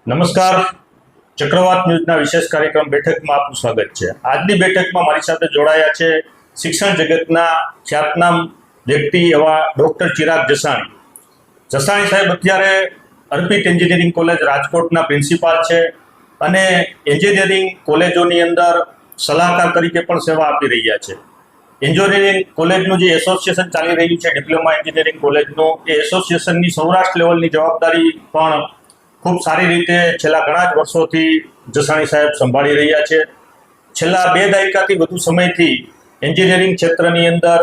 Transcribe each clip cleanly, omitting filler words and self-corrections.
નમસ્કાર. ચક્રવાત ન્યૂઝના વિશેષ કાર્યક્રમ બેઠકમાં આપનું સ્વાગત છે. આજની બેઠકમાં મારી સાથે જોડાયા છે શિક્ષણ જગતના ખ્યાતનામ વ્યક્તિ એવા ડૉક્ટર ચિરાગ જસાણી. જસાણી સાહેબ અત્યારે અર્પિત એન્જિનિયરિંગ કોલેજ રાજકોટના પ્રિન્સિપાલ છે અને એન્જિનિયરિંગ કોલેજોની અંદર સલાહકાર તરીકે પણ સેવા આપી રહ્યા છે. એન્જિનિયરિંગ કોલેજનું જે એસોસિએશન ચાલી રહ્યું છે ડિપ્લોમા એન્જિનિયરિંગ કોલેજનું, એ એસોસિએશનની સૌરાષ્ટ્ર લેવલની જવાબદારી પણ ખૂબ સારી રીતે છેલ્લા ઘણા જ વર્ષોથી જસાણી સાહેબ સંભાળી રહ્યા છે. છેલ્લા 2 દાયકાથી વધુ સમયથી એન્જિનિયરિંગ ક્ષેત્રની અંદર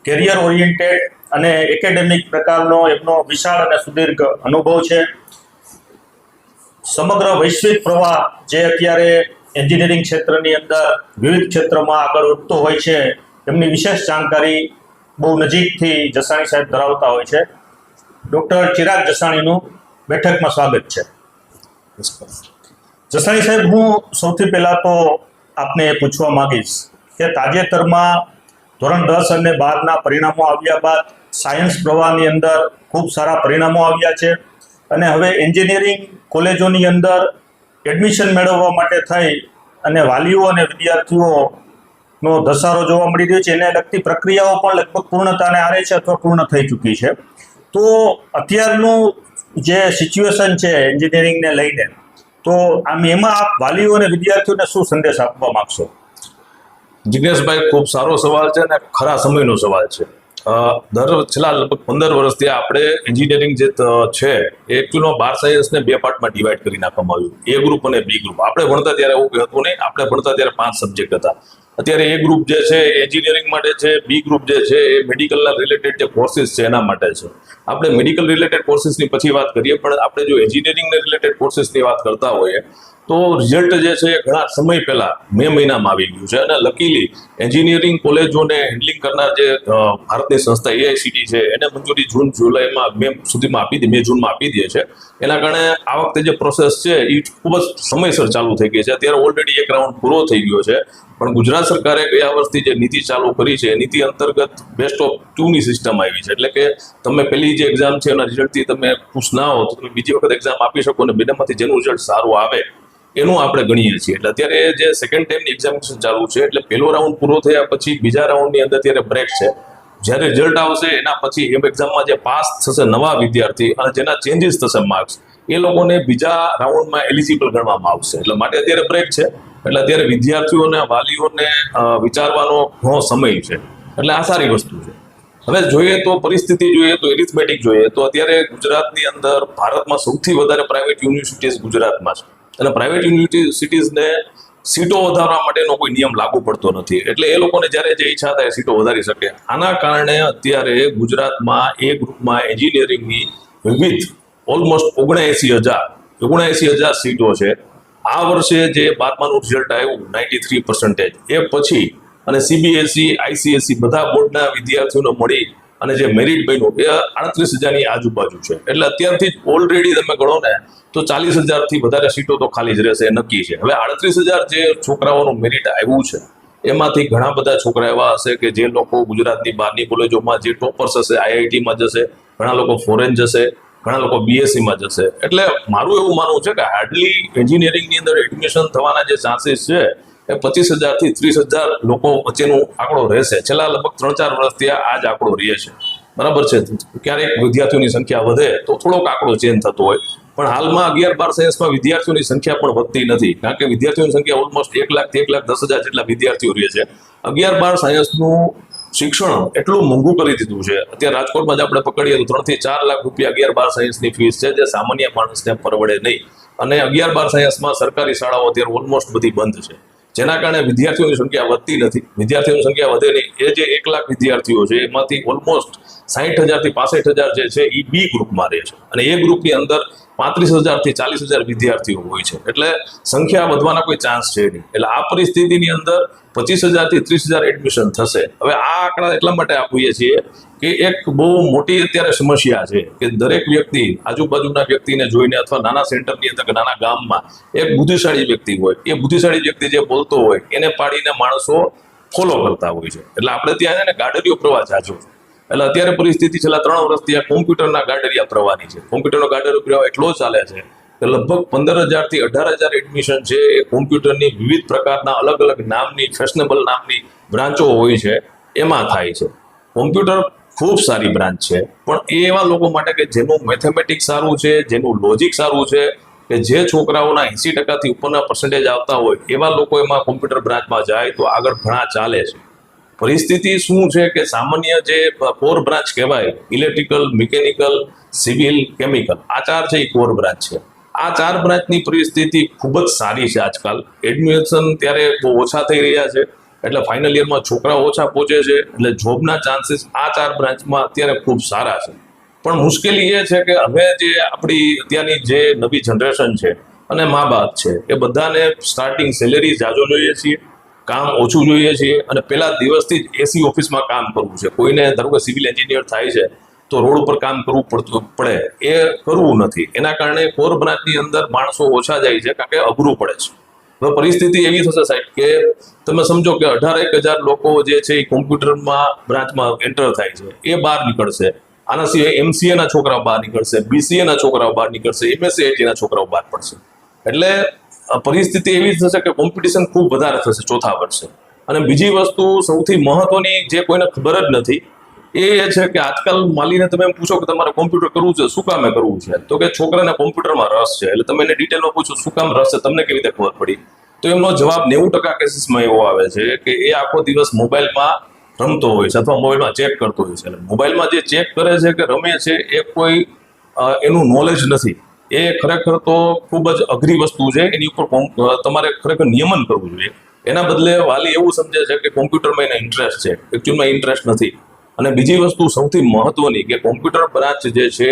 કેરિયર ઓરિએન્ટેડ અને એકેડેમિક પ્રકારનો એમનો વિશાળ અને સુદીર્ઘ અનુભવ છે. સમગ્ર વૈશ્વિક પ્રવાહ જે અત્યારે એન્જિનિયરિંગ ક્ષેત્રની અંદર વિવિધ ક્ષેત્રમાં આગળ વધતો હોય છે, એમની વિશેષ જાણકારી બહુ નજીકથી જસાણી સાહેબ ધરાવતા હોય છે. ડૉક્ટર ચિરાગ જસાણીનું બેઠકમાં સ્વાગત છે. જસાણી સાહેબ, હું સૌથી પહેલાં તો આપને એ પૂછવા માંગીશ કે તાજેતરમાં ધોરણ 10 અને 12ના પરિણામો આવ્યા બાદ સાયન્સ પ્રવાહની અંદર ખૂબ સારા પરિણામો આવ્યા છે અને હવે એન્જિનિયરિંગ કોલેજોની અંદર એડમિશન મેળવવા માટે થઈ અને વાલીઓ અને વિદ્યાર્થીઓનો ધસારો જોવા મળી રહ્યો છે. એને લગતી પ્રક્રિયાઓ પણ લગભગ પૂર્ણતાને આરે છે અથવા પૂર્ણ થઈ ચૂકી છે. તો અત્યારનું જે સિચ્યુએશન છે એન્જિનિયરિંગને લઈને, તો એમાં આપ વાલીઓ અને વિદ્યાર્થીઓને શું સંદેશ આપવા માંગશો? જિગ્નેશભાઈ, ખૂબ સારો સવાલ છે અને ખરા સમયનો સવાલ છે. છેલ્લા લગભગ 15 વર્ષથી આપણે એન્જિનિયરિંગ જે છે એ એકચ્યુઅલમાં 12 સાયન્સને 2 પાર્ટમાં ડિવાઈડ કરી નાખવામાં આવ્યું, એ ગ્રુપ અને બી ગ્રુપ. આપણે ભણતા ત્યારે એવું હતું નહીં. આપણે ભણતા ત્યારે 5 સબ્જેક્ટ હતા. અત્યારે એ ગ્રુપ જે છે એન્જિનિયરિંગ માટે છે, બી ગ્રુપ જે છે એ મેડિકલના રિલેટેડ જે કોર્સિસ છે એના માટે છે. આપણે મેડિકલ રિલેટેડ કોર્સિસની પછી વાત કરીએ, પણ આપણે જો એન્જિનિયરિંગને રિલેટેડ કોર્સિસની વાત કરતા હોઈએ તો રિઝલ્ટ જે છે એ ઘણા સમય પહેલા મે મહિનામાં આવી ગયું છે અને લકીલી એન્જિનિયરિંગ કોલેજોને હેન્ડલિંગ કરનાર જે ભારતની સંસ્થા એઆઈસીટી છે એને મંજૂરી જૂનમાં આપી દે છે. એના કારણે આ વખતે જે પ્રોસેસ છે એ ખૂબ જ સમયસર ચાલુ થઈ ગઈ છે. અત્યારે ઓલરેડી એક રાઉન્ડ પૂરો થઈ ગયો છે, પણ ગુજરાત સરકારે ગયા વર્ષથી જે નીતિ ચાલુ કરી છે એ નીતિ અંતર્ગત બેસ્ટ ઓફ 2ની સિસ્ટમ આવી છે. એટલે કે તમે પહેલી જે એક્ઝામ છે એના રિઝલ્ટથી તમે ખુશ ના હો તો તમે બીજી વખત એક્ઝામ આપી શકો અને બેમાંથી જેનું રિઝલ્ટ સારું આવે એનું આપણે ગણીએ છીએ. એટલે અત્યારે જે સેકન્ડ ટાઈમની એક્ઝામિનેશન ચાલુ છે, એટલે પહેલો રાઉન્ડ પૂરો થયા પછી બીજા રાઉન્ડની અંદર અત્યારે બ્રેક છે. જ્યારે રિઝલ્ટ આવશે એના પછી એમ એક્ઝામમાં જે પાસ થશે નવા વિદ્યાર્થી અને જેના ચેન્જીસ થશે માર્ક્સ, એ લોકોને બીજા રાઉન્ડમાં એલિજિબલ ગણવામાં આવશે. એટલે માટે અત્યારે બ્રેક છે. એટલે અત્યારે વિદ્યાર્થીઓને વાલીઓને વિચારવાનો ઘણો સમય છે. એટલે આ સારી વસ્તુ છે. હવે જોઈએ તો પરિસ્થિતિ જોઈએ તો એરિથમેટિક જોઈએ તો અત્યારે ગુજરાતની અંદર ભારતમાં સૌથી વધારે પ્રાઇવેટ યુનિવર્સિટીઝ ગુજરાતમાં છે અને પ્રાઇવેટ યુનિવર્સિટીઝને સીટો વધારવા માટેનો કોઈ નિયમ લાગુ પડતો નથી. એટલે એ લોકોને જ્યારે જે ઈચ્છા થાય સીટો વધારી શકે. આના કારણે અત્યારે ગુજરાતમાં એ ગ્રુપમાં એન્જિનિયરિંગની વિવિધ ઓલમોસ્ટ 79,000 સીટો છે. આ વર્ષે જે 12માનું રિઝલ્ટ આવ્યું 93%, એ પછી અને સીબીએસઈ, આઈસીએસઈ બધા બોર્ડના વિદ્યાર્થીઓને મળી અને જે મેરિટ બન્યું એ 38,000ની આજુબાજુ છે. એટલે અત્યારથી જ ઓલરેડી તમે ગણો ને તો 40,000થી વધારે સીટો તો ખાલી જ રહેશે, નક્કી છે. હવે 38,000 જે છોકરાઓનું મેરિટ આવ્યું છે એમાંથી ઘણા બધા છોકરા એવા હશે કે જે લોકો ગુજરાતની બહારની કોલેજોમાં જે ટોપર્સ હશે, આઈઆઈટીમાં જશે, ઘણા લોકો ફોરેન જશે, ઘણા લોકો બીએસસીમાં જશે. એટલે મારું એવું માનવું છે કે હાર્ડલી એન્જિનિયરિંગની અંદર એડમિશન થવાના જે ચાન્સીસ છે એ 25,000થી 30,000 લોકો વચ્ચેનો આંકડો રહેશે. છેલ્લા લગભગ 3-4 વર્ષથી આ જ આંકડો રહે છે. બરાબર છે. ક્યારેક વિદ્યાર્થીઓની સંખ્યા વધે તો થોડોક આંકડો ચેન્જ થતો હોય, પણ હાલમાં 11-12 સાયન્સમાં વિદ્યાર્થીઓની સંખ્યા પણ વધતી નથી, કારણ કે વિદ્યાર્થીઓની સંખ્યા ઓલમોસ્ટ 1,00,000થી 1,10,000 જેટલા વિદ્યાર્થીઓ રહે છે. 11-12 સાયન્સનું શિક્ષણ એટલું મોંઘું કરી દીધું છે. અત્યારે રાજકોટમાં જ આપણે પકડીએ તો 3 થી 4 લાખ રૂપિયા 11-12 સાયન્સની ફીસ છે, જે સામાન્ય માણસને પરવડે નહીં. અને 11-12 સાયન્સમાં સરકારી શાળાઓ અત્યારે ઓલમોસ્ટ બધી બંધ છે, જેના કારણે વિદ્યાર્થીઓની સંખ્યા વધતી નથી. વિદ્યાર્થીઓની સંખ્યા વધે નહીં. એ જે 1 લાખ વિદ્યાર્થીઓ છે એમાંથી ઓલમોસ્ટ 60,000થી 65,000 જે છે એ બી ગ્રુપમાં રહે છે અને એ ગ્રુપની અંદર 35,000થી 40,000 વિદ્યાર્થીઓ હોય છે. એટલે સંખ્યા વધવાના કોઈ ચાન્સ છે નહીં. એટલે આ પરિસ્થિતિની અંદર 25,000થી 30,000 એડમિશન થશે. હવે આ આંકડા એટલા માટે આપીએ છીએ કે એક બહુ મોટી અત્યારે સમસ્યા છે કે દરેક વ્યક્તિ આજુબાજુના વ્યક્તિને જોઈને અથવા નાના સેન્ટરની અંદર કે નાના ગામમાં એક બુદ્ધિશાળી વ્યક્તિ હોય, એ બુદ્ધિશાળી વ્યક્તિ જે બોલતો હોય એને પાડીને માણસો ફોલો કરતા હોય છે. એટલે આપણે ત્યાં છે ને ગાડરીઓ પ્રવાહ જાજો છે. એટલે અત્યારે પરિસ્થિતિ છેલ્લા 3 વર્ષથી આ કોમ્પ્યુટરના ગાડરિયા પ્રવાહની છે. કોમ્પ્યુટરનો ગાડરિયો પ્રવાહ એટલો ચાલે છે કે લગભગ 15,000 થી 18,000 એડમિશન છે એ કોમ્પ્યુટરની વિવિધ પ્રકારના અલગ અલગ નામની ફેશનેબલ નામની બ્રાન્ચો હોય છે એમાં થાય છે. કોમ્પ્યુટર ખૂબ સારી બ્રાન્ચ છે, પણ એ એવા લોકો માટે કે જેનું મેથેમેટિક્સ સારું છે, જેનું લોજિક સારું છે, કે જે છોકરાઓના 80% થી ઉપરના પર્સન્ટેજ આવતા હોય એવા લોકો એમાં કોમ્પ્યુટર બ્રાન્ચમાં જાય તો આગળ ઘણા ચાલે છે. પરિસ્થિતિ શું છે કે સામાન્ય જે કોર બ્રાન્ચ કહેવાય, ઇલેક્ટ્રિકલ, મિકેનિકલ, સિવિલ, કેમિકલ, આ 4 છે એ કોર બ્રાન્ચ છે. આ 4 બ્રાન્ચની પરિસ્થિતિ ખૂબ જ સારી છે આજકાલ. એડમિશન ત્યારે બહુ ઓછા થઈ રહ્યા છે, એટલે ફાઇનલ યરમાં છોકરાઓ ઓછા પહોંચે છે, એટલે જોબના ચાન્સીસ આ 4 બ્રાન્ચમાં અત્યારે ખૂબ સારા છે. પણ મુશ્કેલી એ છે કે હવે જે આપણી અત્યારની જે નવી જનરેશન છે અને મા બાપ છે એ બધાને સ્ટાર્ટિંગ સેલેરી જાજો જોઈએ છીએ, કામ ઓછું જોઈએ છીએ, અને પહેલા દિવસથી જ એસી ઓફિસમાં કામ કરવું છે. કોઈને ધારો કે સિવિલ એન્જિનિયર થાય છે તો રોડ ઉપર કામ કરવું પડે, એ કરવું નથી. એના કારણે કોર બ્રાન્ચની અંદર માણસો ઓછા જાય છે કારણ કે અઘરું પડે છે. હવે પરિસ્થિતિ એવી થશે સાહેબ કે તમે સમજો કે 18,000 લોકો જે છે એ કોમ્પ્યુટરમાં બ્રાન્ચમાં એન્ટર થાય છે, એ બહાર નીકળશે. આના સિવાય MCA ના છોકરાઓ બહાર નીકળશે, BCA ના છોકરાઓ બહાર નીકળશે, MSc IT ના છોકરાઓ બહાર પડશે. એટલે પરિસ્થિતિ એવી થશે કે કોમ્પિટિશન ખૂબ વધારે થશે ચોથા વર્ષે. અને બીજી વસ્તુ સૌથી મહત્વની જે કોઈને ખબર જ નથી એ છે કે આજકાલ માલીને તમે એમ પૂછો કે તમારે કોમ્પ્યુટર કરવું છે, શું કામે કરવું છે, તો કે છોકરાને કોમ્પ્યુટરમાં રસ છે. એટલે તમે એને ડિટેલમાં પૂછો શું કામ રસ છે, તમને કેવી રીતે ખબર પડી, તો એમનો જવાબ 90% કેસીસમાં એવો આવે છે કે એ આખો દિવસ મોબાઈલમાં રમતો હોય છે અથવા મોબાઈલમાં ચેક કરતો હોય છે. એટલે મોબાઈલમાં જે ચેક કરે છે કે રમે છે એ કોઈ એનું નોલેજ નથી. એ ખરેખર તો ખૂબ જ અઘરી વસ્તુ છે, એની ઉપર તમારે ખરેખર નિયમન કરવું જોઈએ. એના બદલે વાલી એવું સમજે છે કે કોમ્પ્યુટરમાં એને ઇન્ટરેસ્ટ છે, એકચ્યુઅલમાં ઇન્ટરેસ્ટ નથી. અને બીજી વસ્તુ સૌથી મહત્વની કે કોમ્પ્યુટર બ્રાન્ચ જે છે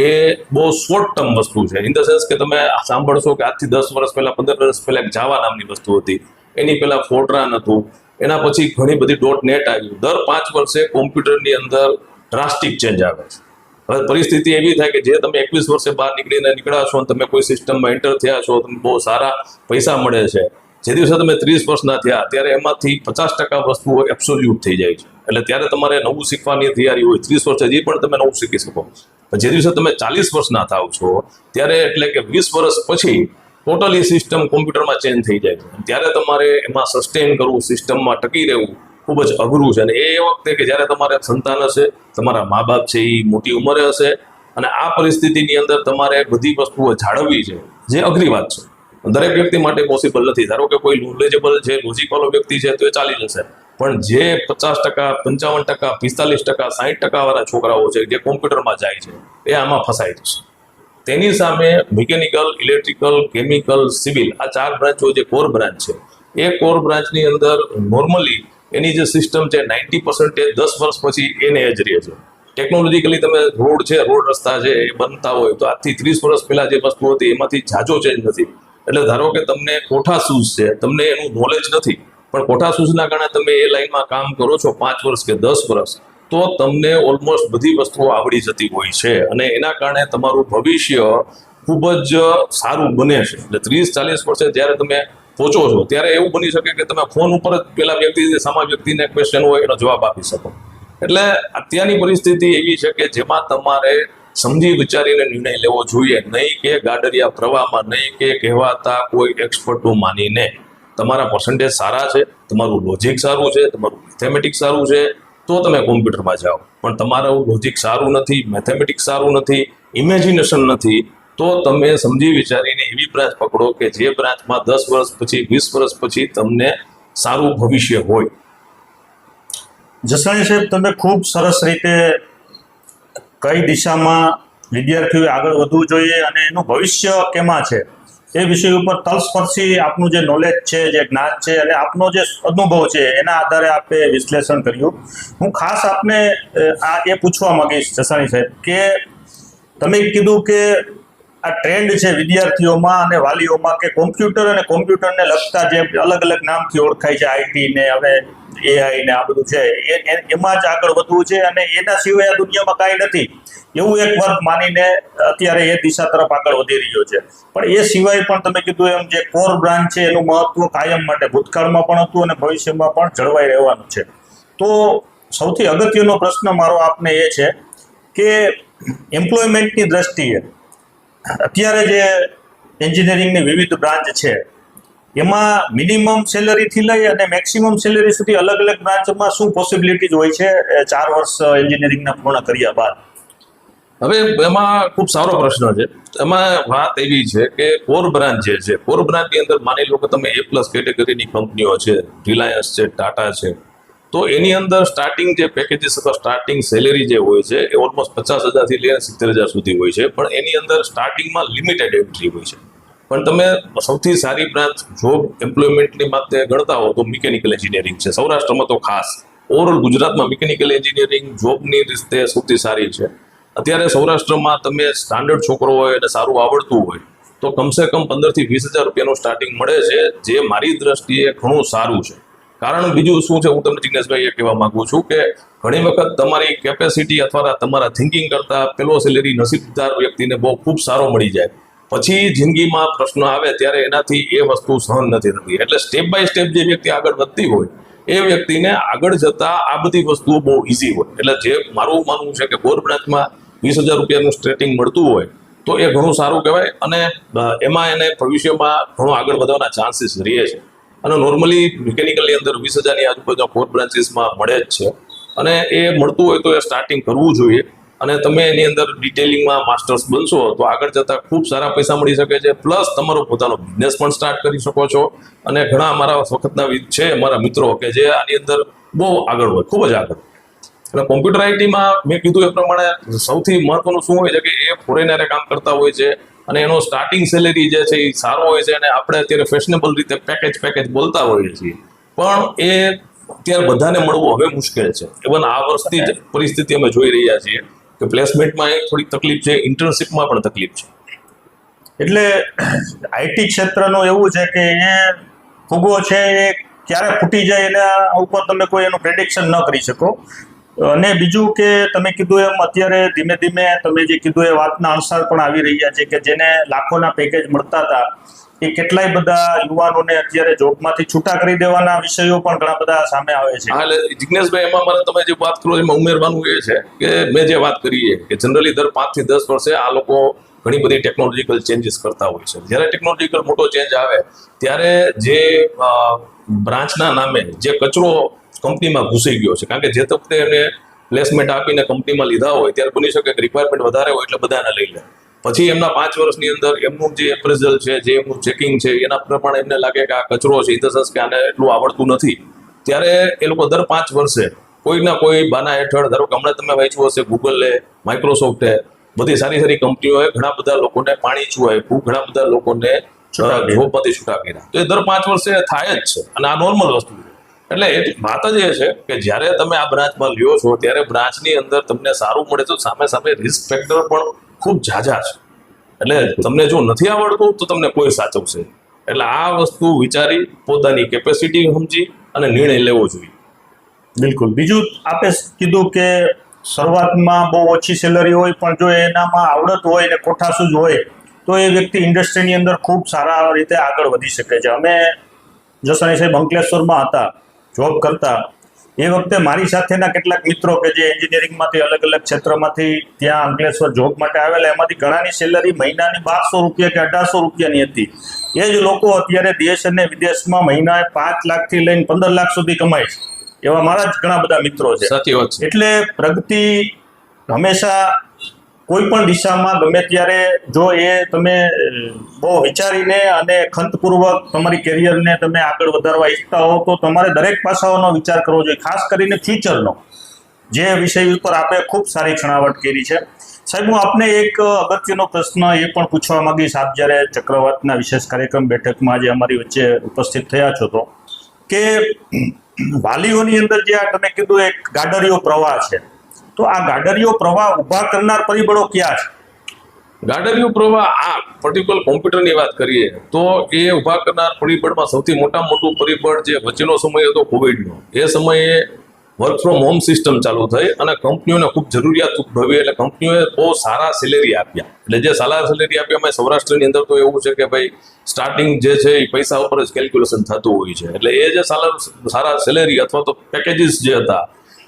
એ બહુ શોર્ટ ટર્મ વસ્તુ છે. ઇન ધ સેન્સ કે તમે સાંભળશો કે આજથી 10 વર્ષ પહેલા, 15 વર્ષ પહેલા એક જાવા નામની વસ્તુ હતી, એની પહેલા ફોર્ટ્રાન હતું, એના પછી ઘણી બધી .NET આવ્યું. દર 5 વર્ષે કોમ્પ્યુટરની અંદર ડ્રાસ્ટિક ચેન્જ આવે છે. હવે પરિસ્થિતિ એવી થાય કે જે તમે 21 વર્ષે બહાર નીકળ્યા છો અને તમે કોઈ સિસ્ટમમાં એન્ટર થયા છો, તમને બહુ સારા પૈસા મળે છે. જે દિવસે તમે 30 વર્ષના થયા ત્યારે એમાંથી 50% વસ્તુઓ એબ્સોલ્યુટ થઈ જાય છે. એટલે ત્યારે તમારે નવું શીખવાની તૈયારી હોય. 30 વર્ષે હજી પણ તમે નવું શીખી શકો. જે દિવસે તમે 40 વર્ષના થાવ છો ત્યારે, એટલે કે 20 વર્ષ પછી ટોટલી સિસ્ટમ કોમ્પ્યુટરમાં ચેન્જ થઈ જાય છે. ત્યારે તમારે એમાં સસ્ટેન કરવું, સિસ્ટમમાં ટકી રહેવું ખૂબ જ અઘરું છે. અને એ વખતે કે જ્યારે તમારે સંતાન હશે, તમારા મા બાપ છે એ મોટી ઉંમરે હશે, અને આ પરિસ્થિતિની અંદર તમારે બધી વસ્તુઓ જાળવવી છે, જે અઘરી વાત છે. દરેક વ્યક્તિ માટે પોસિબલ નથી. ધારો કે કોઈ નોલેજેબલ છે, લોજિકવાળો વ્યક્તિ છે તો એ ચાલી જશે, પણ જે 50%, 55%, 45%, 60% વાળા છોકરાઓ છે જે કોમ્પ્યુટરમાં જાય છે એ આમાં ફસાઈ જશે. તેની સામે મિકેનિકલ, ઇલેક્ટ્રિકલ, કેમિકલ, સિવિલ, આ 4 બ્રાન્ચો જે કોર બ્રાન્ચ છે, એ કોર બ્રાન્ચની અંદર નોર્મલી એની જે સિસ્ટમ છે 90% 10 વર્ષ પછી એને જ રહે છે. ટેકનોલોજીકલી તમે રોડ છે, રોડ રસ્તા છે એ બનતા હોય તો આજથી 30 વર્ષ પહેલા જે વસ્તુ હતી એમાંથી જાજો ચેન્જ નથી. એટલે ધારો કે તમને કોઠા શૂઝ છે, તમને એનું નોલેજ નથી, પણ કોઠા શૂઝના કારણે તમે એ લાઈનમાં કામ કરો છો 5 વર્ષ કે 10 વર્ષ, તો તમને ઓલમોસ્ટ બધી વસ્તુઓ આવડી જતી હોય છે, અને એના કારણે તમારું ભવિષ્ય ખૂબ જ સારું બને છે. એટલે 30-40 વર્ષે જ્યારે તમે પહોંચો છો ત્યારે એવું બની શકે કે તમે ફોન ઉપર જ પેલા સામા વ્યક્તિને ક્વેશ્ચન હોય એનો જવાબ આપી શકો. એટલે અત્યારની પરિસ્થિતિ એવી છે કે જેમાં તમારે સમજી વિચારીને નિર્ણય લેવો જોઈએ, નહીં કે ગાડરિયા પ્રવાહમાં, નહીં કે કહેવાતા કોઈ એક્સપર્ટનું માનીને. તમારા પર્સન્ટેજ સારા છે, તમારું લોજિક સારું છે, તમારું મેથેમેટિક્સ સારું છે, તો તમે કોમ્પ્યુટરમાં જાઓ. પણ તમારું લોજિક સારું નથી, મેથેમેટિક્સ સારું નથી, ઇમેજિનેશન નથી, તો તમે સમજી વિચારીને એવી બ્રાન્ચ પકડો કે જે બ્રાન્ચમાં 10 વર્ષ પછી, 20 વર્ષ પછી તમને સારું ભવિષ્ય હોય. જસાણી સાહેબ, તમે ખૂબ સરસ રીતે કઈ દિશામાં વિદ્યાર્થીઓએ આગળ વધવું જોઈએ અને એનું ભવિષ્ય કેમાં છે એ વિષય ઉપર તલસ્પર્શી આપનું જે નોલેજ છે, જે જ્ઞાન છે અને આપનો જે અનુભવ છે એના આધારે આપે વિશ્લેષણ કર્યું. હું ખાસ આપને એ પૂછવા માંગીશ જસાણી સાહેબ કે તમે કીધું કે આ ટ્રેન્ડ છે વિદ્યાર્થીઓમાં અને વાલીઓમાં કે કોમ્પ્યુટર અને કોમ્પ્યુટરને લગતા જે અલગ અલગ નામથી ઓળખાય છે, IT ને હવે AI ને આ બધું છે, એમાં જ આગળ વધવું છે અને એના સિવાય આ દુનિયામાં કાંઈ નથી એવું એક વર્ગ માનીને અત્યારે એ દિશા તરફ આગળ વધી રહ્યો છે. પણ એ સિવાય પણ તમે કીધું એમ જે કોર બ્રાન્ચ છે એનું મહત્વ કાયમ માટે ભૂતકાળમાં પણ હતું અને ભવિષ્યમાં પણ જળવાઈ રહેવાનું છે. તો સૌથી અગત્યનો પ્રશ્ન મારો આપને એ છે કે એમ્પ્લોયમેન્ટની દ્રષ્ટિએ અત્યારે જે એન્જિનિયરિંગની વિવિધ બ્રાન્ચ છે, એમાં મિનિમમ સેલરીથી લઈ અને મેક્સિમમ સેલરી સુધી અલગ અલગ બ્રાન્ચમાં શું પોસિબિલિટીઝ હોય છે 4 વર્ષ એન્જિનિયરિંગના પૂર્ણ કર્યા બાદ? હવે એમાં ખૂબ સારો પ્રશ્ન છે. એમાં વાત એવી છે કે કોર બ્રાન્ચ જે છે, કોર બ્રાન્ચની અંદર માની લો કે તમે A+ કેટેગરીની કંપનીઓ છે, રિલાયન્સ છે, ટાટા છે, તો એની અંદર સ્ટાર્ટિંગ જે પેકેજીસ અથવા સ્ટાર્ટિંગ સેલેરી જે હોય છે એ ઓલમોસ્ટ 50,000 થી લઈને 70,000 સુધી હોય છે, પણ એની અંદર સ્ટાર્ટિંગમાં લિમિટેડ એન્ટ્રી હોય છે. પણ તમે સૌથી સારી બ્રાન્ચ જોબ એમ્પ્લોયમેન્ટની માટે ગણતા હો તો મિકેનિકલ એન્જિનિયરિંગ છે. સૌરાષ્ટ્રમાં તો ખાસ, ઓવરઓલ ગુજરાતમાં મિકેનિકલ એન્જિનિયરિંગ જોબની રીતે સૌથી સારી છે. અત્યારે સૌરાષ્ટ્રમાં તમે સ્ટાન્ડર્ડ છોકરો હોય અને સારું આવડતું હોય તો કમસે કમ 15,000 થી 20,000 રૂપિયાનું સ્ટાર્ટિંગ મળે છે, જે મારી દ્રષ્ટિએ ઘણું સારું છે. કારણ બીજું શું છે, હું તમને જિગ્નેશભાઈ એ કહેવા માંગુ છું કે ઘણી વખત તમારી કેપેસિટી અથવા તમારા થિંકિંગ કરતા પેલો સેલેરી નસીબદાર વ્યક્તિને બહુ ખૂબ સારો મળી જાય, પછી જિંદગીમાં પ્રશ્ન આવે ત્યારે એનાથી એ વસ્તુ સહન નથી થતી. એટલે સ્ટેપ બાય સ્ટેપ જે વ્યક્તિ આગળ વધતી હોય એ વ્યક્તિને આગળ જતા આ બધી વસ્તુઓ બહુ ઇઝી હોય. એટલે જે મારું માનવું છે કે કોર બ્રાન્ચમાં 20,000 રૂપિયાનું સ્ટાર્ટિંગ મળતું હોય તો એ ઘણું સારું કહેવાય, અને એમાં એને ભવિષ્યમાં ઘણો આગળ વધવાના ચાન્સીસ રહે છે. અને નોર્મલી મિકેનિકલની અંદર 20,000ની આજુબાજુ કોર બ્રાન્ચીસમાં મળે જ છે, અને એ મળતું હોય તો એ સ્ટાર્ટિંગ કરવું જોઈએ. અને તમે એની અંદર ડિટેલિંગમાં માસ્ટર્સ બનશો તો આગળ જતા ખૂબ સારા પૈસા મળી શકે છે, પ્લસ તમારો પોતાનો બિઝનેસ પણ સ્ટાર્ટ કરી શકો છો. અને ઘણા અમારા વખતના છે અમારા મિત્રો કે જે આની અંદર બહુ આગળ હોય, ખૂબ જ આગળ. અને કોમ્પ્યુટર આઈટીમાં મેં કીધું એ પ્રમાણે સૌથી મહત્વનું શું હોય છે કે એ ફોરેનરે કામ કરતા હોય છે અને એનો સ્ટાર્ટિંગ સેલેરી જે છે એ સારો હોય છે, અને આપણે અત્યારે ફેશનેબલ રીતે પેકેજ બોલતા હોઈએ છીએ, પણ એ અત્યારે બધાને મળવું હવે મુશ્કેલ છે. ઇવન આ વર્ષની જ પરિસ્થિતિ અમે જોઈ રહ્યા છીએ કે પ્લેસમેન્ટમાં થોડી તકલીફ છે, ઇન્ટર્નશીપમાં પણ તકલીફ છે. એટલે આઈટી ક્ષેત્રનું એવું છે કે એ ફુગો છે એ ક્યારે ફૂટી જાય એના ઉપર તમે કોઈ એનું પ્રેડિક્શન ન કરી શકો. અને બીજું કે તમે કીધું એમ અત્યારે ધીમે ધીમે તમે જે કીધું એ વાતના અણસાર પણ આવી રહ્યા છે કે જેને લાખોના પેકેજ મળતા હતા એ કેટલાય બધા યુવાનોને અત્યારે જોબમાંથી છૂટા કરી દેવાના વિષયો પણ ઘણા બધા સામે આવે છે. હા, એટલે જિગ્નેશભાઈ એમાં મને તમે જે વાત કરો એમાં ઉમેરવાનું એ છે કે મેં જે વાત કરી કે જનરલી દર 5 થી 10 વર્ષે આ લોકો ઘણી બધી ટેકનોલોજીકલ ચેન્જીસ કરતા હોય છે. જ્યારે ટેકનોલોજીકલ મોટો ચેન્જ આવે ત્યારે જે બ્રાન્ચના નામે જે કચરો કંપનીમાં ઘૂસી ગયો છે, કારણ કે જે વખતે એને પ્લેસમેન્ટ આપીને કંપનીમાં લીધા હોય ત્યારે બની શકે કે રિક્વાયરમેન્ટ વધારે હોય એટલે બધાને લઈ લે. પછી એમના 5 વર્ષની અંદર એમનું જે એપ્રેઝલ છે, જે એમનું ચેકિંગ છે, એના પ્રમાણે એમને લાગે કે આ કચરો છે, ઇન ધ સેન્સ કે આને એટલું આવડતું નથી, ત્યારે એ લોકો દર 5 વર્ષે કોઈના કોઈ બાના હેઠળ, ધારો કે હમણાં તમે વાંચ્યું હશે ગૂગલે, માઇક્રોસોફ્ટે, બધી સારી સારી કંપનીઓએ ઘણા બધા લોકોને પાણી ચૂવાયું, ઘણા બધા લોકોને જોબમાંથી છૂટા કર્યા. તો એ દર 5 વર્ષે થાય જ છે, અને આ નોર્મલ વસ્તુ છે. એટલે એ વાત જ એ છે કે જ્યારે તમે આ બ્રાન્ચમાં લ્યો છો ત્યારે બ્રાન્ચની અંદર તમને સારું મળે તો સામે સામે રિસ્ક ફેક્ટર પણ ખૂબ ઝાઝા છે. એટલે તમને જો નથી આવડતું તો તમને કોઈ સાચવશે. એટલે આ વસ્તુ વિચારી પોતાની કેપેસિટી સમજી અને નિર્ણય લેવો જોઈએ. બિલકુલ. બીજું આપે કીધું કે શરૂઆતમાં બહુ ઓછી સેલરી હોય પણ જો એનામાં આવડત હોય ને કોઠાસૂઝ હોય તો એ વ્યક્તિ ઇન્ડસ્ટ્રીની અંદર ખૂબ સારા રીતે આગળ વધી શકે છે. અમે જસાણી સાહેબ અંકલેશ્વરમાં હતા, જોબ કરતા, એ વખતે મારી સાથેના કેટલાક મિત્રો કે જે એન્જિનિયરિંગમાંથી અલગ અલગ ક્ષેત્રમાંથી ત્યાં અંકલેશ્વર જોબ માટે આવેલા, એમાંથી ઘણાની સેલરી મહિનાની 1200 રૂપિયા કે 1800 રૂપિયાની હતી. એ જ લોકો અત્યારે દેશ અને વિદેશમાં મહિનાએ 5 લાખથી લઈને 15 લાખ સુધી કમાય છે. એવા મારા જ ઘણા બધા મિત્રો છે. સાચી વાત છે. એટલે પ્રગતિ હંમેશા કોઈ પણ દિશામાં ગમે ત્યારે જો એ તમે બહુ વિચારીને અને ખંતપૂર્વક તમારી કેરિયરને તમે આગળ વધારવા ઈચ્છતા હો તો તમારે દરેક પાસાઓનો વિચાર કરવો જોઈએ, ખાસ કરીને ફ્યુચરનો, જે વિષય ઉપર આપણે ખૂબ સારી છણાવટ કરી છે. સાહેબ, હું આપને એક અગત્યનો પ્રશ્ન એ પણ પૂછવા માંગીશ. આપ જ્યારે ચક્રવાતના વિશેષ કાર્યક્રમ બેઠકમાં આજે અમારી વચ્ચે ઉપસ્થિત થયા છો તો કે વાલીઓની અંદર જે આ તમે કીધું એક ગાડરિયો પ્રવાહ છે, તો આ ગાડરિયો પ્રવાહ ઊભા કરનાર પરિબળો ક્યાં છે? ગાડરિયો પ્રવાહ આ પર્ટિક્યુલર કોમ્પ્યુટરની વાત કરીએ તો એ ઊભા કરનાર પરિબળમાં સૌથી મોટું પરિબળ જે વચ્ચેનો સમય હતો કોવિડનો, એ સમયે વર્ક ફ્રોમ હોમ સિસ્ટમ ચાલુ થઈ અને કંપનીઓને ખૂબ જરૂરિયાત ઉદ્ભવી, એટલે કંપનીઓએ બહુ સારા સેલેરી આપ્યા. એટલે જે સારા સેલેરી આપ્યા એમાં સૌરાષ્ટ્રની અંદર તો એવું છે કે ભાઈ સ્ટાર્ટિંગ જે છે એ પૈસા ઉપર જ કેલ્ક્યુલેશન થતું હોય છે. એટલે એ જે સારા સેલેરી અથવા તો પેકેજીસ જે હતા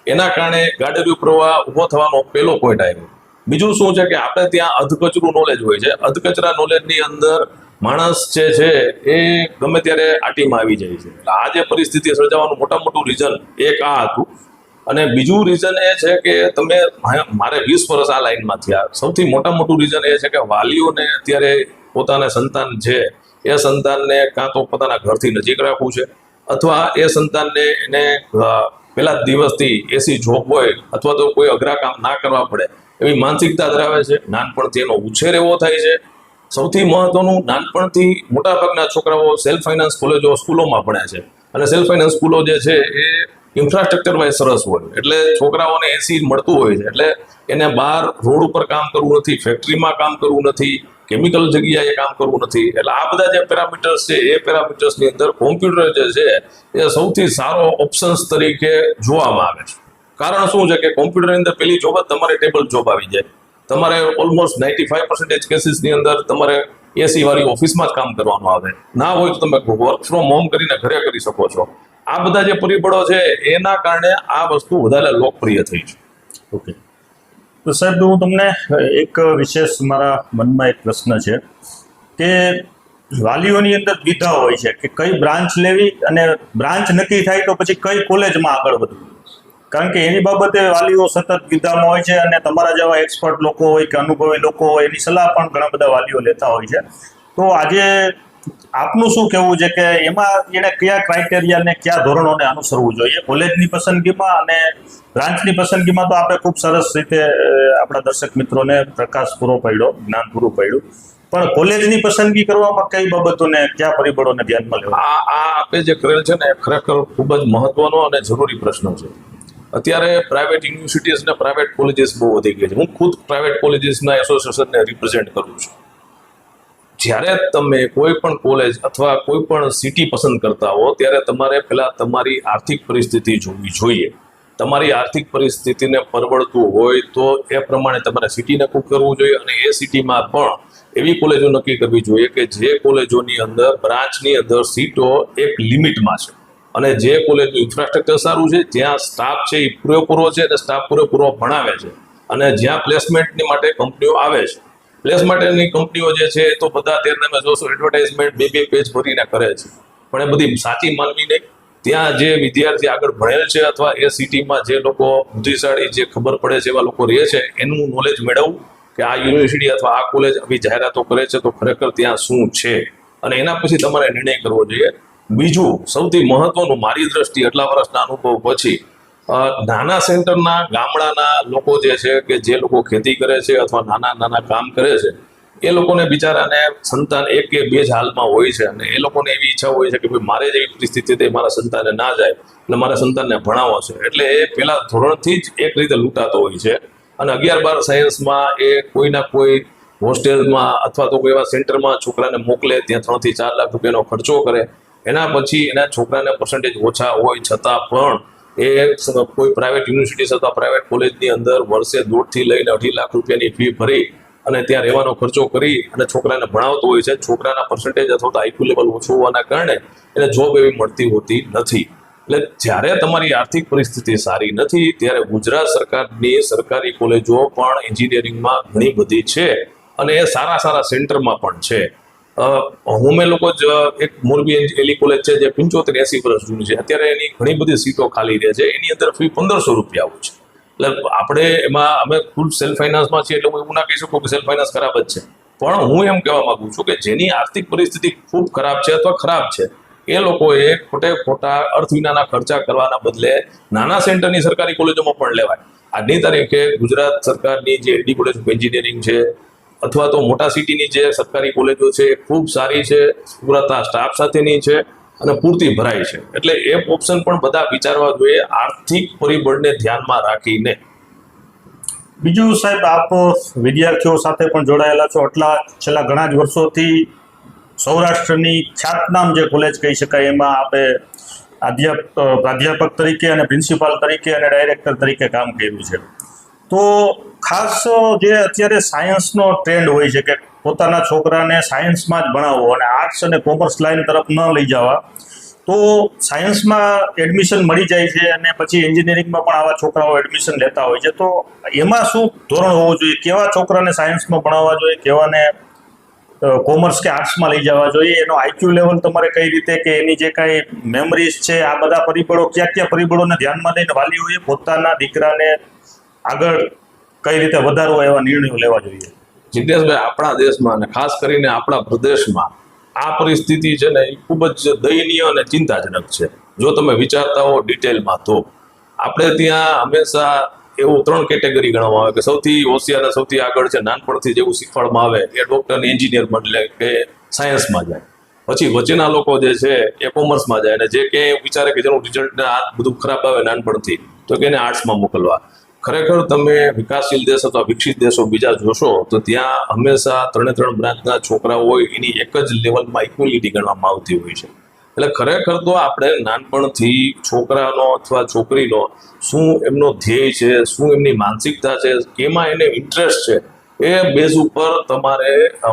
એના કારણે ગાડરિયો પ્રવાહ ઊભો થવાનો પહેલો પોઈન્ટ આવ્યો. બીજું શું છે કે આપણે ત્યાં અધકચરું નોલેજ હોય છે. અધકચરા નોલેજની અંદર માણસ જે છે એ ગમે ત્યારે આટીમાં આવી જાય છે. એટલે આ જે પરિસ્થિતિ સર્જાવાનું મોટું રીઝન એક આ હતું. અને બીજું રીઝન એ છે કે તમે મારે 20 વર્ષ આ લાઈનમાં થયા. સૌથી મોટું રીઝન એ છે કે વાલીઓને અત્યારે પોતાના સંતાન છે એ સંતાનને કાં તો પોતાના ઘરથી નજીક રાખવું છે, અથવા એ સંતાનને એને પહેલા દિવસથી એસી જોબ હોય અથવા તો કોઈ અઘરા કામ ના કરવા પડે એવી માનસિકતા ધરાવે છે. નાનપણથી એનો ઉછેર એવો થાય છે. સૌથી મહત્વનું, નાનપણથી મોટાભાગના છોકરાઓ સેલ્ફ ફાઇનાન્સ કોલેજો સ્કૂલોમાં ભણ્યા છે, અને સેલ્ફ ફાઇનાન્સ સ્કૂલો જે છે એ ઇન્ફ્રાસ્ટ્રક્ચર વાઇઝ સરસ હોય, એટલે છોકરાઓને એસી મળતું હોય છે. એટલે એને બહાર રોડ ઉપર કામ કરવું નથી, ફેક્ટરીમાં કામ કરવું નથી, કેમિકલ જગ્યાએ કામ કરવું નથી. એટલે આ બધા જે પેરામીટર્સ છે એ પેરામીટર્સની અંદર કોમ્પ્યુટર જે છે એ સૌથી સારો ઓપ્શન્સ તરીકે જોવામાં આવે છે. કારણ શું છે કે કોમ્પ્યુટરની અંદર પેલી જોબ જ તમારે ટેબલ જોબ આવી જાય. તમારે ઓલમોસ્ટ 95% કેસીસની અંદર તમારે એસી વાળી ઓફિસમાં જ કામ કરવાનું આવે. ના હોય તો તમે વર્ક ફ્રોમ હોમ કરીને ઘરે કરી શકો છો. આ બધા જે પરિબળો છે એના કારણે આ વસ્તુ વધારે લોકપ્રિય થઈ છે. ઓકે, તો સાહેબ હું તમને એક વિશેષ મારા મનમાં એક પ્રશ્ન છે કે વાલીઓની અંદર દ્વિધા હોય છે કે કઈ બ્રાન્ચ લેવી, અને બ્રાન્ચ નક્કી થાય તો પછી કઈ કોલેજમાં આગળ વધવું. કારણ કે એની બાબતે વાલીઓ સતત દ્વિધામાં હોય છે, અને તમારા જેવા એક્સપર્ટ લોકો હોય કે અનુભવી લોકો હોય એની સલાહ પણ ઘણા બધા વાલીઓ લેતા હોય છે. તો આજે આપનું શું કહેવું છે કે એમાં એને કયા ક્રાઇટેરિયા ને કયા ધોરણોને અનુસરવું જોઈએ કોલેજની પસંદગીમાં, અને બ્રાન્ચની પસંદગીમાં તો આપણે ખૂબ સરસ રીતે આપણા દર્શક મિત્રોને પ્રકાશ પૂરો પાડ્યો, જ્ઞાન પૂરું પાડ્યું, પણ કોલેજની પસંદગી કરવામાં કઈ બાબતોને કયા પરિબળોને ધ્યાનમાં લેવા? આ આપે જે કરેલ છે ને ખરેખર ખૂબ જ મહત્વનો અને જરૂરી પ્રશ્ન છે. અત્યારે પ્રાઇવેટ યુનિવર્સિટીઝ અને પ્રાઇવેટ કોલેજીસ બહુ વધી ગઈ છે. હું ખુદ પ્રાઇવેટ કોલેજીસના એસોસિએશનને રિપ્રેઝેન્ટ કરું છું. જ્યારે તમે કોઈ પણ કોલેજ અથવા કોઈ પણ સિટી પસંદ કરતા હો ત્યારે તમારે પહેલા તમારી આર્થિક પરિસ્થિતિ જોવી જોઈએ. તમારી આર્થિક પરિસ્થિતિને પરવડતું હોય તો એ પ્રમાણે તમારે સિટી નક્કી કરવું જોઈએ, અને એ સિટીમાં પણ એવી કોલેજો નક્કી કરવી જોઈએ કે જે કોલેજોની અંદર બ્રાન્ચની અંદર સીટો એક લિમિટમાં છે, અને જે કોલેજનું ઇન્ફ્રાસ્ટ્રક્ચર સારું છે, જ્યાં સ્ટાફ છે એ પૂરેપૂરો છે અને સ્ટાફ પૂરેપૂરો ભણાવે છે, અને જ્યાં પ્લેસમેન્ટની માટે કંપનીઓ આવે છે. પ્લેસમેન્ટની કંપનીઓ જે છે તો બધા અત્યારે તમે જોશો એડવર્ટાઇઝમેન્ટ બે પેજ ભરીને કરે છે, પણ એ બધી સાચી માનવી નહીં. ત્યાં જે વિદ્યાર્થી આગળ ભણેલ છે અથવા એ સિટીમાં જે લોકો બુદ્ધિશાળી, જે ખબર પડે છે એવા લોકો રહે છે, એનું નોલેજ મેળવવું કે આ યુનિવર્સિટી અથવા આ કોલેજ આવી જાહેરાતો કરે છે તો ખરેખર ત્યાં શું છે, અને એના પછી તમારે નિર્ણય કરવો જોઈએ. બીજું સૌથી મહત્વનું, મારી દ્રષ્ટિએ એટલા વર્ષના અનુભવ પછી, નાના સેન્ટરના ગામડાના લોકો જે છે કે જે લોકો ખેતી કરે છે અથવા નાના કામ કરે છે, એ લોકોને બિચારાને સંતાન એક કે બે જ હાલમાં હોય છે, અને એ લોકોને એવી ઈચ્છા હોય છે કે ભાઈ મારે જેવી પરિસ્થિતિ મારા સંતાનને ના જાય એટલે મારા સંતાનને ભણાવવો છે. એટલે એ પેલા ધોરણથી જ એક રીતે લૂંટાતો હોય છે, અને 11-12 સાયન્સમાં એ કોઈના કોઈ હોસ્ટેલમાં અથવા તો કોઈ એવા સેન્ટરમાં છોકરાને મોકલે, ત્યાં 3 થી 4 લાખ રૂપિયાનો ખર્ચો કરે. એના પછી એના છોકરાને પર્સન્ટેજ ઓછા હોય છતાં પણ એ કોઈ પ્રાઇવેટ યુનિવર્સિટી અથવા પ્રાઇવેટ કોલેજની અંદર વર્ષે 1.5 થી લઈને 2.5 લાખ રૂપિયાની ફી ભરી અને ત્યાં રહેવાનો ખર્ચો કરી અને છોકરાને ભણાવતો હોય છે. છોકરાના પર્સન્ટેજ અથવા તો આઈક્યુ લેવલ ઓછું હોવાના કારણે એને જોબ એવી મળતી હોતી નથી. એટલે જ્યારે તમારી આર્થિક પરિસ્થિતિ સારી નથી ત્યારે ગુજરાત સરકારની સરકારી કોલેજો પણ એન્જિનિયરિંગમાં ઘણી બધી છે, અને એ સારા સેન્ટરમાં પણ છે. અમે લોકો જ એક મોરબી એલી કોલેજ છે જે 75-80 વર્ષ જૂની છે, અત્યારે એની ઘણી બધી સીટો ખાલી રહે છે. એની અંદર ફી 1500 રૂપિયા હોય છે. એટલે આપણે એમાં અમે ફૂલ સેલ્ફ ફાઇનાન્સમાં છીએ, એટલે હું એવું ના કહી શકું કે સેલ્ફ ફાઇનાન્સ ખરાબ જ છે, પણ હું એમ કહેવા માંગુ છું કે જેની આર્થિક પરિસ્થિતિ ખૂબ ખરાબ છે અથવા ખરાબ છે એ લોકોએ ખોટા અર્થ વિનાના ખર્ચા કરવાના બદલે નાના સેન્ટરની સરકારી કોલેજોમાં પણ લેવાય. આજની તારીખે ગુજરાત સરકારની જે એડી કોલેજ ઓફ એન્જિનિયરિંગ છે અથવા તો મોટા સિટીની જે સરકારી કોલેજો છે એ ખૂબ સારી છે, પૂરતા સ્ટાફ સાથેની છે અને પૂરતી ભરાય છે. એટલે એ ઓપ્શન પણ બધા વિચારવા જોઈએ આર્થિક પરિબળને ધ્યાનમાં રાખીને. બીજું સાહેબ, આપ વિદ્યાર્થીઓ સાથે પણ જોડાયેલા છો, છેલ્લા ઘણા જ વર્ષોથી સૌરાષ્ટ્રની ખ્યાતનામ જે કોલેજ કહી શકાય એમાં આપણે પ્રાધ્યાપક તરીકે અને પ્રિન્સિપાલ તરીકે અને ડાયરેક્ટર તરીકે કામ કર્યું છે. તો ખાસ જે અત્યારે સાયન્સનો ટ્રેન્ડ હોય છે કે પોતાના છોકરાને સાયન્સમાં જ ભણાવવો અને આર્ટ્સ અને કોમર્સ લાઇન તરફ ન લઈ જવા, તો સાયન્સમાં એડમિશન મળી જાય છે અને પછી એન્જિનિયરિંગમાં પણ આવા છોકરાઓ એડમિશન લેતા હોય છે. તો એમાં શું ધોરણ હોવું જોઈએ, કેવા છોકરાને સાયન્સમાં ભણાવવા જોઈએ, કેવાને કોમર્સ કે આર્ટ્સમાં લઈ જવા જોઈએ, એનો આઈક્યુ લેવલ તમારે કઈ રીતે કે એની જે કાંઈ મેમરીઝ છે, આ બધા પરિબળો કયા પરિબળોને ધ્યાનમાં લઈને વાલીઓએ પોતાના દીકરાને આગળ કઈ રીતે વધારવો એવા નિર્ણયો લેવા જોઈએ? જિજ્ઞેશભાઈ, આપણા દેશમાં અને ખાસ કરીને આપણા પ્રદેશમાં આ પરિસ્થિતિ છે ને એ ખૂબ જ દયનીય અને ચિંતાજનક છે. જો તમે વિચારતા હો ડિટેલમાં તો આપણે ત્યાં હંમેશા એવું 3 કેટેગરી ગણવામાં આવે કે સૌથી હોશિયાર અને સૌથી આગળ છે, નાનપણથી જેવું શીખવાડવામાં આવે એ ડૉક્ટર ને એન્જિનિયર બને કે સાયન્સમાં જાય. પછી વચ્ચેના લોકો જે છે એ કોમર્સમાં જાય, અને જે કે વિચારે કે જેનું રિઝલ્ટ આ બધું ખરાબ આવે નાનપણથી તો કે એને આર્ટ્સમાં મોકલવા. ખરેખર તમે વિકાસશીલ દેશ અથવા વિકસિત દેશો બીજા જોશો તો ત્યાં હંમેશા 3 બ્રાન્ચના છોકરાઓ હોય એની એક જ લેવલમાં ઇક્વલિટી ગણવામાં આવતી હોય છે. એટલે ખરેખર તો આપણે નાનપણથી છોકરાનો અથવા છોકરીનો શું એમનો ધ્યેય છે, શું એમની માનસિકતા છે, કેમાં એને ઇન્ટરેસ્ટ છે, એ બેઝ ઉપર તમારે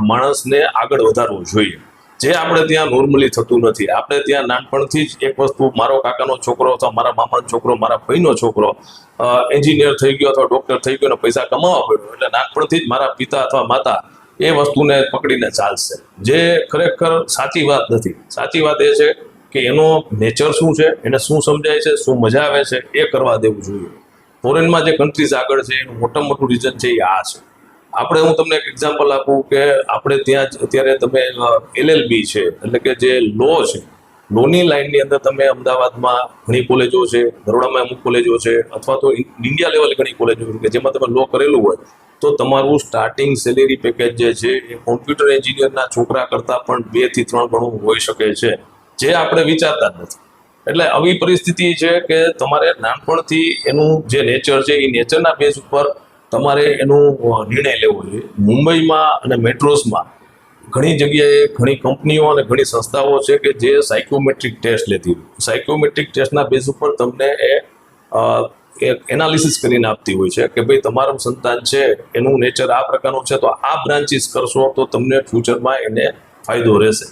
માણસને આગળ વધારવું જોઈએ, જે આપણે ત્યાં નોર્મલી થતું નથી. આપણે ત્યાં નાનપણથી જ એક વસ્તુ, મારો કાકાનો છોકરો અથવા મારા મામાનો છોકરો, મારા ભાઈનો છોકરો એન્જિનિયર થઈ ગયો અથવા ડૉક્ટર થઈ ગયો અને પૈસા કમાવા પડ્યો એટલે નાનપણથી જ મારા પિતા અથવા માતા એ વસ્તુને પકડીને ચાલશે, જે ખરેખર સાચી વાત નથી. સાચી વાત એ છે કે એનો નેચર શું છે, એને શું સમજાય છે, શું મજા આવે છે એ કરવા દેવું જોઈએ. ફોરેનમાં જે કન્ટ્રીઝ આગળ છે એનું મોટામાં મોટું રીઝન છે એ આ છે. આપણે, હું તમને એક એક્ઝામ્પલ આપું કે આપણે ત્યાં જ અત્યારે તમે LLB છે એટલે કે જે લો છે, લોની લાઇનની અંદર તમે અમદાવાદમાં ઘણી કોલેજો છે, બરોડામાં અમુક કોલેજો છે, અથવા તો ઇન્ડિયા લેવલે ઘણી કોલેજો છે કે જેમાં તમે લો કરેલું હોય તો તમારું સ્ટાર્ટિંગ સેલેરી પેકેજ જે છે એ કોમ્પ્યુટર એન્જિનિયરના છોકરા કરતાં પણ 2 થી 3 ગણું હોઈ શકે છે, જે આપણે વિચારતા જ નથી. એટલે આવી પરિસ્થિતિ છે કે તમારે નાનપણથી એનું જે નેચર છે એ નેચરના બેઝ ઉપર તમારે એનું નિર્ણય લેવો જોઈએ. મુંબઈમાં અને મેટ્રોસમાં ઘણી જગ્યાએ ઘણી કંપનીઓ અને ઘણી સંસ્થાઓ છે કે જે સાયકોમેટ્રિક ટેસ્ટ લેતી હોય. સાયકોમેટ્રિક ટેસ્ટના બેઝ ઉપર તમને એક એનાલિસિસ કરીને આપતી હોય છે કે ભાઈ તમારું સંતાન છે એનું નેચર આ પ્રકારનું છે તો આ બ્રાન્ચીસ કરશો તો તમને ફ્યુચરમાં એને ફાયદો રહેશે.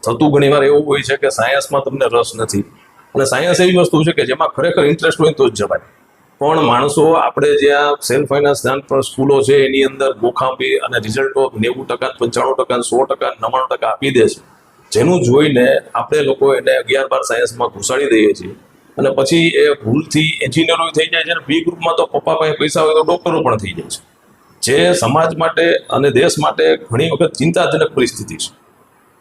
થતું ઘણીવાર એવું હોય છે કે સાયન્સમાં તમને રસ નથી, અને સાયન્સ એવી વસ્તુ છે કે જેમાં ખરેખર ઇન્ટરેસ્ટ હોય તો જ જવાય. પણ માણસો આપણે જ્યાં સેલ્ફ ફાઇનાન્સ નાનપણ સ્કૂલો છે એની અંદર ગોખાંબી અને રિઝલ્ટો 90%, 95%, 100%, 99% આપી દે છે, જેનું જોઈને આપણે લોકો એને 11-12 સાયન્સમાં ઘુસાડી દઈએ છીએ, અને પછી એ ભૂલથી એન્જિનિયરો થઈ જાય છે, અને બી ગ્રુપમાં તો પપ્પા પાસે પૈસા હોય તો ડૉક્ટરો પણ થઈ જાય છે, જે સમાજ માટે અને દેશ માટે ઘણી વખત ચિંતાજનક પરિસ્થિતિ છે.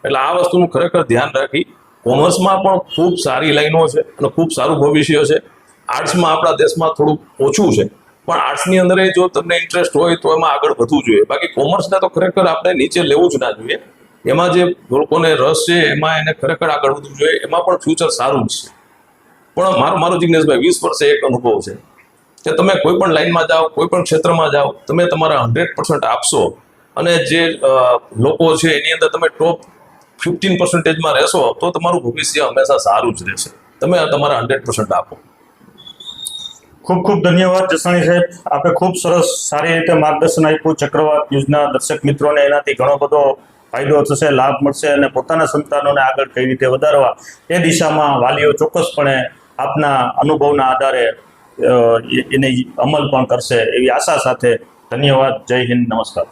એટલે આ વસ્તુનું ખરેખર ધ્યાન રાખી. કોમર્સમાં પણ ખૂબ સારી લાઈનો છે અને ખૂબ સારું ભવિષ્ય છે. આર્ટ્સમાં આપણા દેશમાં થોડું ઓછું છે, પણ આર્ટ્સની અંદર જો તમને ઇન્ટરેસ્ટ હોય તો એમાં આગળ વધવું જોઈએ. બાકી કોમર્સને તો ખરેખર આપણે નીચે લેવું જ ના જોઈએ. એમાં જે લોકોને રસ છે એમાં એને ખરેખર આગળ વધવું જોઈએ, એમાં પણ ફ્યુચર સારું જ છે. પણ મારો જિજ્ઞેશભાઈ 20 વર્ષે એક અનુભવ છે કે તમે કોઈ પણ લાઈનમાં જાઓ, કોઈ પણ ક્ષેત્રમાં જાઓ, તમે તમારા 100% આપશો અને જે લોકો છે એની અંદર તમે ટોપ 15%માં રહેશો તો તમારું ભવિષ્ય હંમેશા સારું જ રહેશે. તમે તમારા 100% આપો. ખૂબ ખૂબ ધન્યવાદ જસાણી સાહેબ, આપણે ખૂબ સરસ સારી રીતે માર્ગદર્શન આપ્યું. ચક્રવાત ન્યૂઝના દર્શક મિત્રોને એનાથી ઘણો બધો ફાયદો થશે, લાભ મળશે, અને પોતાના સંતાનોને આગળ કઈ રીતે વધારવા એ દિશામાં વાલીઓ ચોક્કસપણે આપના અનુભવના આધારે એને અમલ પણ કરશે એવી આશા સાથે ધન્યવાદ. જય હિન્દ, નમસ્કાર.